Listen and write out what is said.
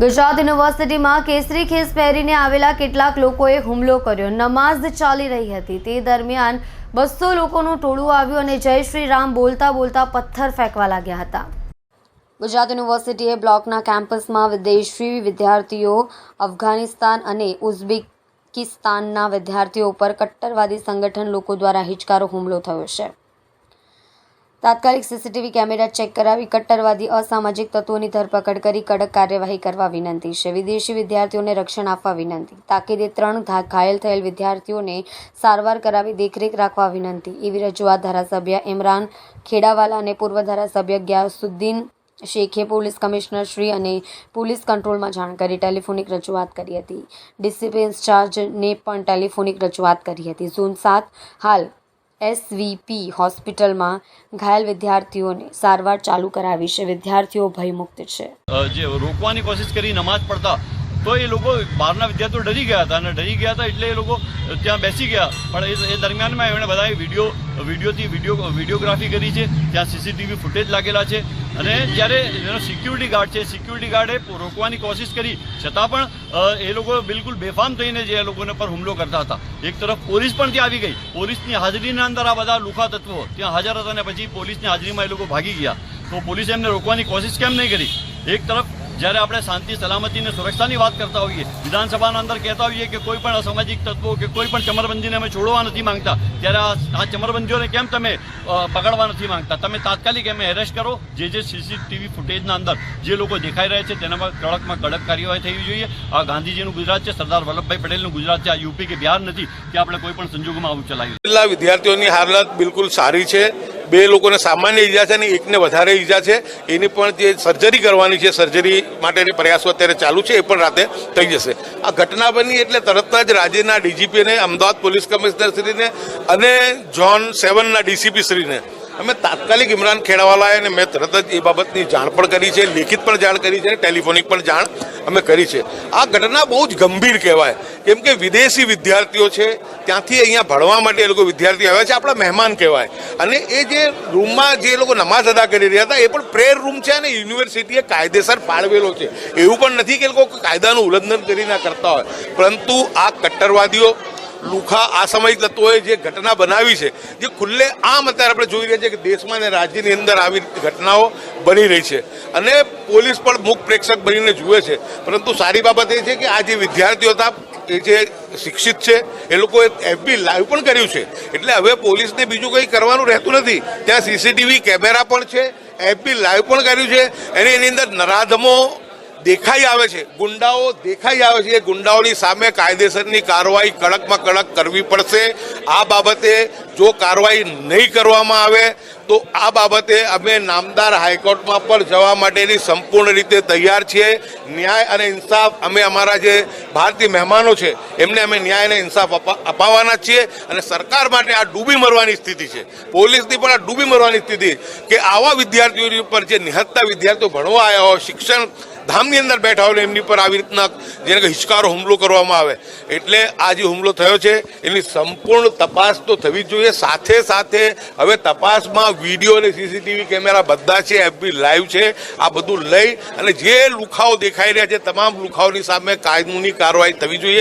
ગુજરાત યુનિવર્સિટીમાં કેસરી ખેસ પહેરીને આવેલા કેટલાક લોકોએ હુમલો કર્યો। નમાઝ ચાલી રહી હતી તે દરમિયાન 200 લોકોનું ટોળું આવ્યું અને જય શ્રી રામ બોલતા બોલતા પથ્થર ફેંકવા લાગ્યા હતા। ગુજરાત યુનિવર્સિટીએ બ્લોકના કેમ્પસમાં વિદેશી વિદ્યાર્થીઓ, અફઘાનિસ્તાન અને ઉઝબેકિસ્તાનના વિદ્યાર્થીઓ પર કટ્ટરવાદી સંગઠન લોકો દ્વારા હિચકારો હુમલો થયો છે। તાત્કાલિક સીસીટીવી કેમેરા ચેક કરાવી કટ્ટરવાદી અસામાજિક તત્વોની ધરપકડ કરી કડક કાર્યવાહી કરવા વિનંતી છે। વિદેશી વિદ્યાર્થીઓને રક્ષણ આપવા વિનંતી। તાકીદે 3 ઘાયલ થયેલ વિદ્યાર્થીઓને સારવાર કરાવી દેખરેખ રાખવા વિનંતી એવી રજૂઆત ધારાસભ્ય ઇમરાન ખેડાવાલા અને પૂર્વ ધારાસભ્ય ગ્યાસુદ્દીન શેખે પોલીસ કમિશનર શ્રી અને પોલીસ કંટ્રોલમાં જાણ કરી ટેલિફોનિક રજૂઆત કરી હતી। ડીસીપી ઇન્ચાર્જને પણ ટેલિફોનિક રજૂઆત કરી હતી। ઝોન 7 હાલ એસવીપી હોસ્પિટલમાં ઘાયલ વિદ્યાર્થીઓને સારવાર ચાલુ કરાવી છે। વિદ્યાર્થીઓ ભયમુક્ત છે। જે રોકવાની કોશિશ કરી નમાઝ પડતા તો એ લોકો બહારના વિદ્યાર્થીઓ ડરી ગયા હતા અને ડરી ગયા હતા એટલે એ લોકો ત્યાં બેસી ગયા। પણ એ દરમિયાનમાં એમણે બધાએ વિડીયોગ્રાફી કરી છે। ત્યાં સીસીટીવી ફૂટેજ લાગેલા છે અને જ્યારે એનો સિક્યુરિટી ગાર્ડે રોકવાની કોશિશ કરી છતાં પણ એ લોકો બિલકુલ બેફામ થઈને જે એ લોકોને પર હુમલો કરતા હતા। એક તરફ પોલીસ પણ ત્યાં આવી ગઈ। પોલીસની હાજરીના અંદર આ બધા લુખા તત્વો ત્યાં હાજર હતા અને પછી પોલીસની હાજરીમાં એ લોકો ભાગી ગયા। તો પોલીસે એમને રોકવાની કોશિશ કેમ નહીં કરી? એક તરફ જ્યારે આપણે શાંતિ, સલામતી અને સુરક્ષાની વાત કરતા હોઈએ, વિધાનસભાના અંદર કહેતા હોઈએ કે કોઈ પણ અસામાજિક તત્વો કે કોઈ પણ ચમરબંધીને અમે છોડવા નથી માંગતા, ત્યારે આ ચમરબંધીઓને કેમ તમે પકડવા નથી માંગતા? તમે તાત્કાલિક એમને એરેસ્ટ કરો। જે સીસીટીવી ફૂટેજના અંદર જે લોકો દેખાઈ રહ્યા છે તેનામાં કડકમાં કડક કાર્યવાહી થવી જોઈએ। આ ગાંધીજીનું ગુજરાત છે, સરદાર વલ્લભભાઈ પટેલનું ગુજરાત છે, આ યુપી કે બિહાર નથી કે આપણે કોઈ પણ સંજોગોમાં આવું ચલાવ્યું। કેટલા વિદ્યાર્થીઓની હાલત બિલકુલ સારી છે। 2 લોકોને સામાન્ય ઈજા છે અને એકને વધારે ઈજા છે। એની પણ જે સર્જરી કરવાની છે, સર્જરી માટેની પ્રયાસો અત્યારે ચાલુ છે, એ પણ રાતે થઈ જશે। આ ઘટના બની એટલે તરત જ રાજ્યના ડીજીપીને, અમદાવાદ પોલીસ કમિશનર શ્રીને અને ઝોન 7ના ડીસીપી શ્રીને અમે તાત્કાલિક ઇમરાન ખેડાવાલાએ અને મેં તરત જ એ બાબતની જાણ પણ કરી છે, લેખિત પણ જાણ કરી છે, ટેલિફોનિક પણ જાણ અમે કરી છે। આ ઘટના બહુ જ ગંભીર કહેવાય, કેમ કે વિદેશી વિદ્યાર્થીઓ છે, ત્યાંથી અહીંયા ભણવા માટે એ લોકો વિદ્યાર્થી આવ્યા છે, આપણા મહેમાન કહેવાય। અને એ જે રૂમમાં જે લોકો નમાઝ અદા કરી રહ્યા હતા એ પણ પ્રેયર રૂમ છે અને યુનિવર્સિટીએ કાયદેસર ફાળવેલો છે। એવું પણ નથી કે લોકો કાયદાનું ઉલ્લંઘન કરીને કરતા હોય, પરંતુ આ કટ્ટરવાદીઓ, લુખા, અસામાજિક તત્વોએ જે ઘટના બનાવી છે, જે ખુલ્લે આમ અત્યારે આપણે જોઈ રહ્યા છીએ કે દેશમાં અને રાજ્યની અંદર આવી ઘટનાઓ બની રહી છે અને પોલીસ પણ મુખ પ્રેક્ષક બનીને જુએ છે। પરંતુ સારી બાબત એ છે કે આ જે વિદ્યાર્થીઓ હતા એ જે શિક્ષિત છે એ લોકોએ એફબી લાઈવ પણ કર્યું છે, એટલે હવે પોલીસને બીજું કંઈ કરવાનું રહેતું નથી। ત્યાં સીસીટીવી કેમેરા પણ છે, એફબી લાઈવ પણ કર્યું છે અને એની અંદર નરાધમો દેખાઈ આવે છે, ગુંડાઓ દેખાઈ આવે છે। એ ગુંડાઓની સામે કાયદેસરની કાર્યવાહી કડકમાં કડક કરવી પડશે। આ બાબતે જો કાર્યવાહી નહીં કરવામાં આવે તો આ બાબતે અમે નામદાર હાઈકોર્ટમાં પણ જવા માટેની સંપૂર્ણ રીતે તૈયાર છીએ। ન્યાય અને ઇન્સાફ અમે અમારા જે ભારતીય મહેમાનો છે એમને અમે ન્યાય અને ઇન્સાફ અપાવવાના છીએ અને સરકાર માટે આ ડૂબી મરવાની સ્થિતિ છે, પોલીસની પણ આ ડૂબી મરવાની સ્થિતિ કે આવા વિદ્યાર્થીઓની ઉપર જે નિહત્તા વિદ્યાર્થીઓ ભણવા આવ્યા હોય, શિક્ષણ ધામની અંદર બેઠા હોય એમની પર આવી રીતના જેને કે હિચકારો હુમલો કરવામાં આવે, એટલે આ જે હુમલો થયો છે એની સંપૂર્ણ તપાસ તો થવી જ જોઈએ। સાથે સાથે હવે તપાસમાં વિડીયો અને સીસીટીવી કેમેરા બધા છે, એફબી લાઈવ છે, આ બધું લઈ અને જે લુખાઓ દેખાઈ રહ્યા છે તમામ લુખાઓની સામે કાયદોની કાર્યવાહી થવી જોઈએ।